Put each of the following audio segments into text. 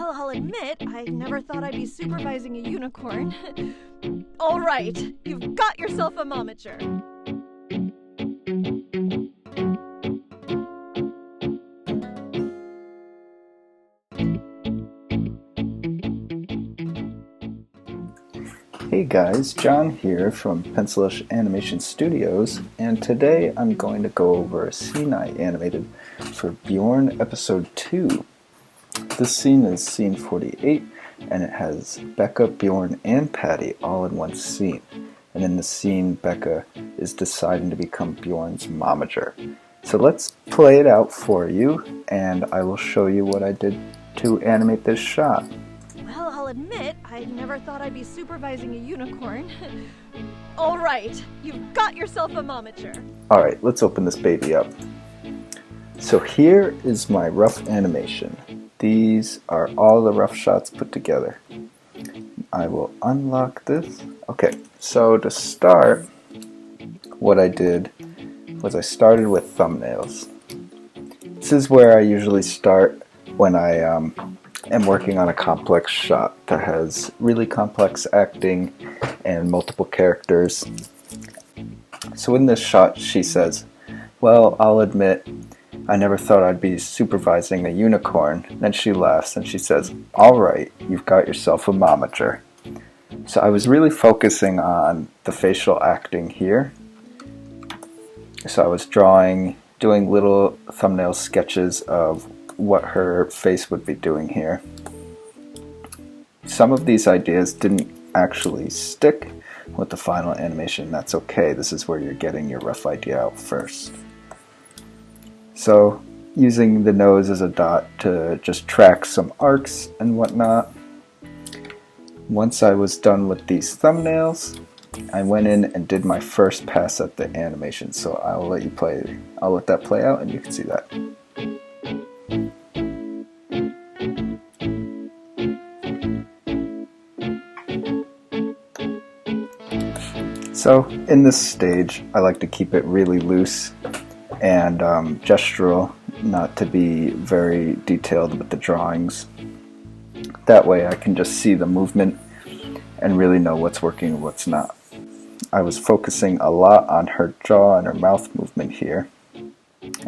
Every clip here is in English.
Well, I'll admit, I never thought I'd be supervising a unicorn. All right, you've got yourself a momager. Hey guys, John here from Pencilish Animation Studios, and today I'm going to go over a scene I animated for Bjorn episode 2. This scene is scene 48, and it has Becca, Bjorn, and Patty all in one scene. And in the scene, Becca is deciding to become Bjorn's momager. So let's play it out for you, and I will show you what I did to animate this shot. Well, I'll admit, I never thought I'd be supervising a unicorn. All right, you've got yourself a momager. Alright, let's open this baby up. So here is my rough animation. These are all the rough shots put together. I will unlock this. Okay, so to start, what I did was I started with thumbnails. This is where I usually start when I am working on a complex shot that has really complex acting and multiple characters. So in this shot, she says, "Well, I'll admit, I never thought I'd be supervising a unicorn." Then she laughs and she says, "All right, you've got yourself a momager." So I was really focusing on the facial acting here. So I was doing little thumbnail sketches of what her face would be doing here. Some of these ideas didn't actually stick with the final animation. That's okay. This is where you're getting your rough idea out first. So using the nose as a dot to just track some arcs and whatnot. Once I was done with these thumbnails, I went in and did my first pass at the animation. So I'll let that play out and you can see that. So in this stage, I like to keep it really loose and gestural, not to be very detailed with the drawings. That way I can just see the movement and really know what's working and what's not. I was focusing a lot on her jaw and her mouth movement here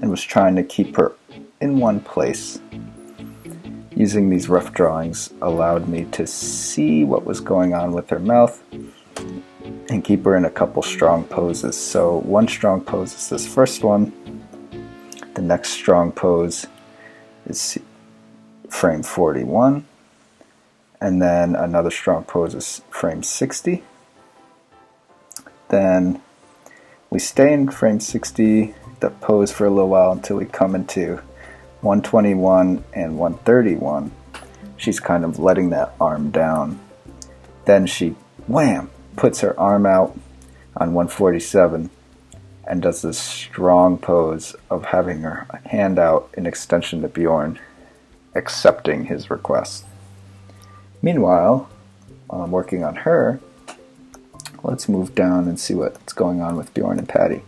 and was trying to keep her in one place. Using these rough drawings allowed me to see what was going on with her mouth and keep her in a couple strong poses. So one strong pose is this first one. The next strong pose is frame 41. And then another strong pose is frame 60. Then we stay in frame 60, the pose for a little while until we come into 121 and 131. She's kind of letting that arm down. Then she, wham, puts her arm out on 147 and does this strong pose of having her hand out in extension to Bjorn, accepting his request. Meanwhile, while I'm working on her, let's move down and see what's going on with Bjorn and Patty.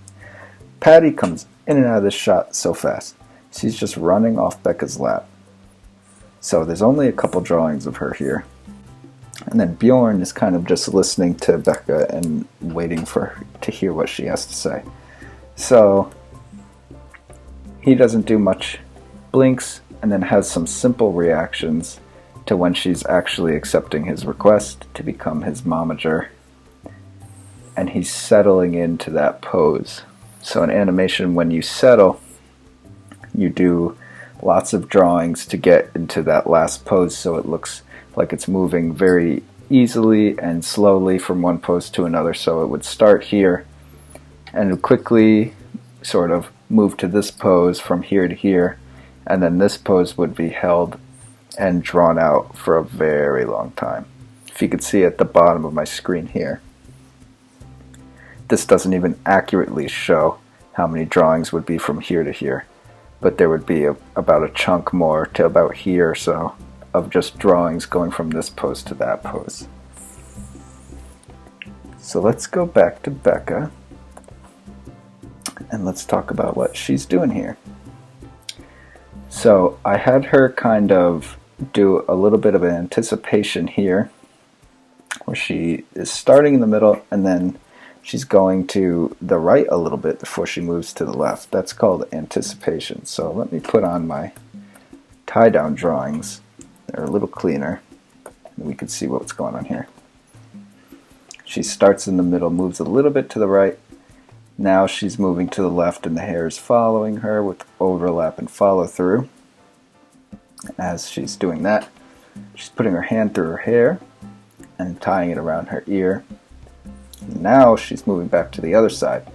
Patty comes in and out of this shot so fast. She's just running off Becca's lap. So there's only a couple drawings of her here. And then Bjorn is kind of just listening to Becca and waiting for her to hear what she has to say. So he doesn't do much, blinks, and then has some simple reactions to when she's actually accepting his request to become his momager. And he's settling into that pose. So in animation, when you settle, you do lots of drawings to get into that last pose so it looks like it's moving very easily and slowly from one pose to another. So it would start here and quickly sort of move to this pose from here to here, and then this pose would be held and drawn out for a very long time. If you could see at the bottom of my screen here, this doesn't even accurately show how many drawings would be from here to here, but there would be about a chunk more to about here or so of just drawings going from this pose to that pose. So let's go back to Becca and let's talk about what she's doing here. So I had her kind of do a little bit of an anticipation here, where she is starting in the middle and then she's going to the right a little bit before she moves to the left. That's called anticipation. So let me put on my tie-down drawings. They're a little cleaner, and we can see what's going on here. She starts in the middle, moves a little bit to the right. Now she's moving to the left and the hair is following her with overlap and follow through. As she's doing that, she's putting her hand through her hair and tying it around her ear. Now she's moving back to the other side.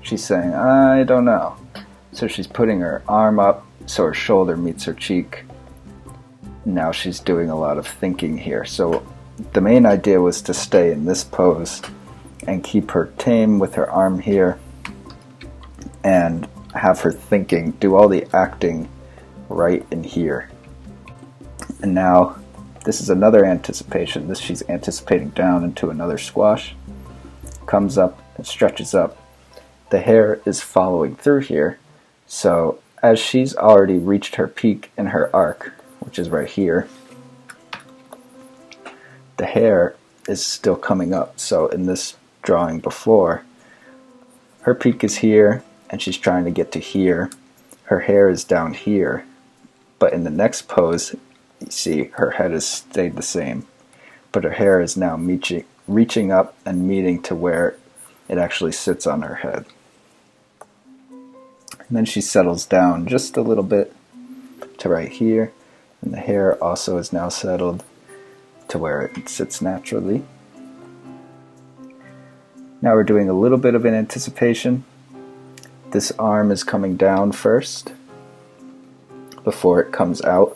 She's saying, I don't know. So she's putting her arm up so her shoulder meets her cheek. Now she's doing a lot of thinking here. So the main idea was to stay in this pose and keep her tame with her arm here and have her thinking, do all the acting right in here. And now this is another anticipation. This she's anticipating down into another squash. Comes up and stretches up. The hair is following through here. So as she's already reached her peak in her arc, which is right here, the hair is still coming up. So in this drawing before, her peak is here and she's trying to get to here. Her hair is down here. But in the next pose, you see her head has stayed the same, but her hair is now reaching up and meeting to where it actually sits on her head. And then she settles down just a little bit to right here, and the hair also is now settled to where it sits naturally. Now we're doing a little bit of an anticipation. This arm is coming down first before it comes out.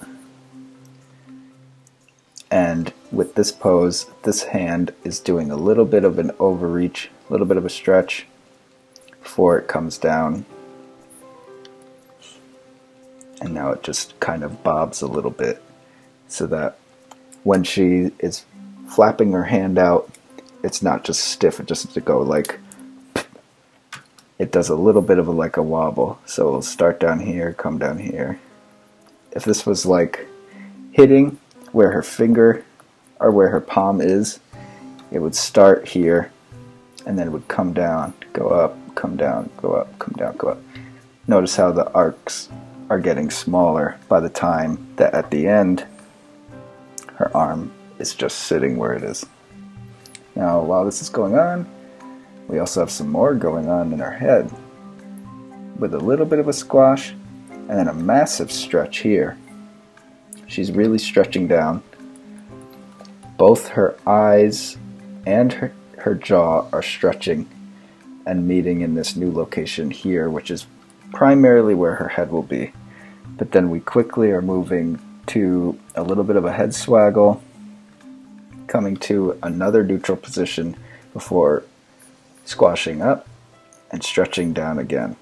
And with this pose, this hand is doing a little bit of an overreach, a little bit of a stretch before it comes down. And now it just kind of bobs a little bit so that when she is flapping her hand out, it's not just stiff, it just has to go like, it does a little bit of like a wobble. So it'll start down here, come down here. If this was like hitting where her finger or where her palm is, it would start here and then it would come down, go up, come down, go up, come down, go up. Notice how the arcs are getting smaller by the time that at the end her arm is just sitting where it is. Now while this is going on, we also have some more going on in her head with a little bit of a squash and then a massive stretch here. She's really stretching down. Both her eyes and her jaw are stretching and meeting in this new location here, which is primarily where her head will be. But then we quickly are moving to a little bit of a head swaggle, coming to another neutral position before squashing up and stretching down again.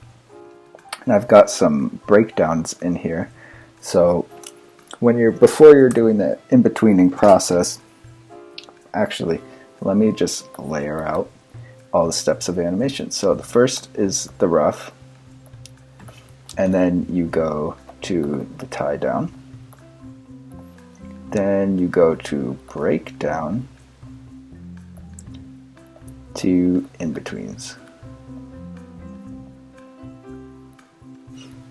And I've got some breakdowns in here. So before you're doing the in-betweening process, actually, let me just layer out all the steps of animation. So the first is the rough, and then you go to the tie down, then you go to breakdown, to in-betweens.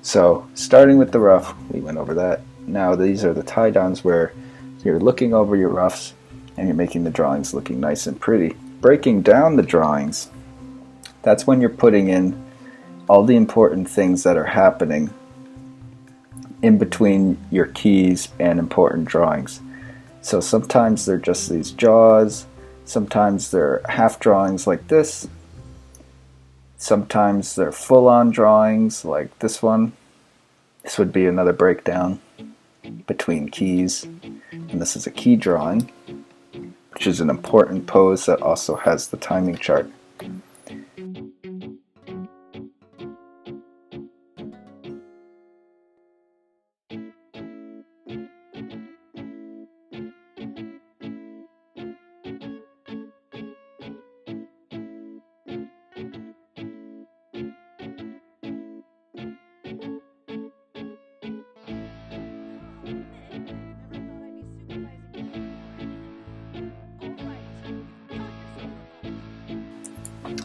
So starting with the rough, we went over that. Now these are the tie downs where you're looking over your roughs and you're making the drawings looking nice and pretty. Breaking down the drawings, that's when you're putting in all the important things that are happening in between your keys and important drawings. So sometimes they're just these jaws, sometimes they're half drawings like this, sometimes they're full-on drawings like this one. This would be another breakdown between keys, and this is a key drawing, which is an important pose that also has the timing chart.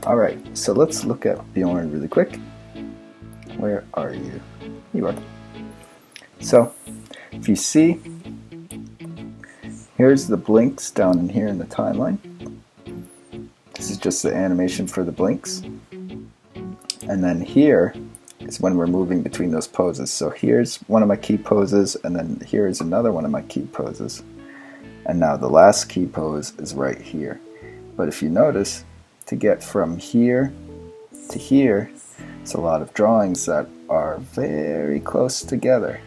Alright, so let's look at Bjorn really quick. Where are you? You are. So, if you see, here's the blinks down in here in the timeline. This is just the animation for the blinks. And then here is when we're moving between those poses. So here's one of my key poses, and then here's another one of my key poses. And now the last key pose is right here. But if you notice, to get from here to here, it's a lot of drawings that are very close together.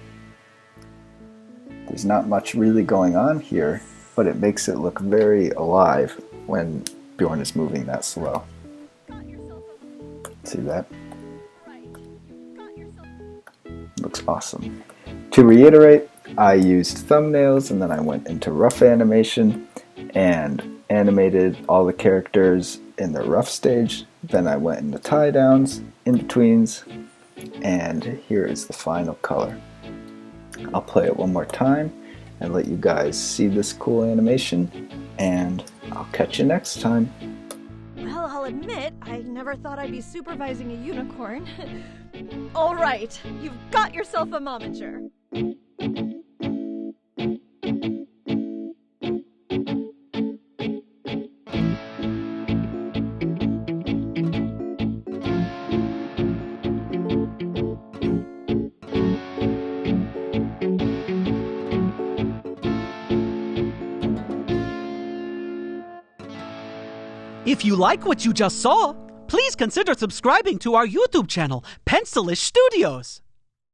There's not much really going on here, but it makes it look very alive when Bjorn is moving that slow. See that? Looks awesome. To reiterate, I used thumbnails and then I went into rough animation and animated all the characters in the rough stage. Then I went into tie downs, in-betweens, and here is the final color. I'll play it one more time and let you guys see this cool animation, and I'll catch you next time. Well, I'll admit, I never thought I'd be supervising a unicorn. All right, you've got yourself a momager. If you like what you just saw, please consider subscribing to our YouTube channel, Pencilish Studios.